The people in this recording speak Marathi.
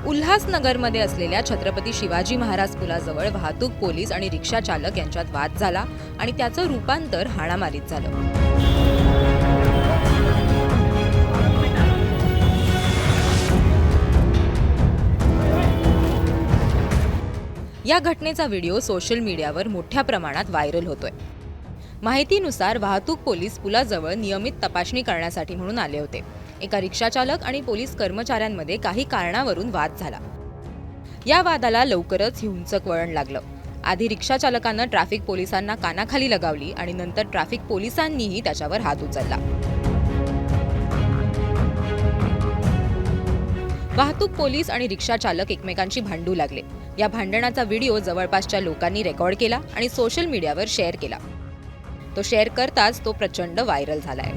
उल्हासनगरमध्ये असलेल्या छत्रपती शिवाजी महाराज पुलाजवळ वाहतूक पोलीस आणि रिक्षा चालक यांच्यात वाद झाला आणि त्याचं रूपांतर हाणामारीत झालं। या घटनेचा व्हिडिओ सोशल मीडियावर मोठ्या प्रमाणात व्हायरल होतोय। माहितीनुसार वाहतूक पोलीस पुलाजवळ नियमित तपासणी करण्यासाठी म्हणून आले होते। एका रिक्षाचालक आणि पोलीस कर्मचाऱ्यांमध्ये काही कारणावरून वाद झाला। या वादाला लवकरच हिंसक वळण लागलं। आधी रिक्षाचालकानं ट्रॅफिक पोलिसांना कानाखाली लगावली आणि नंतर ट्रॅफिक पोलिसांनीही त्याच्यावर हात उचलला। वाहतूक पोलीस आणि रिक्षा चालक एकमेकांशी भांडू लागले। या भांडणाचा व्हिडिओ जवळपासच्या लोकांनी रेकॉर्ड केला आणि सोशल मीडियावर शेअर केला। तो शेअर करताच तो प्रचंड व्हायरल झालाय।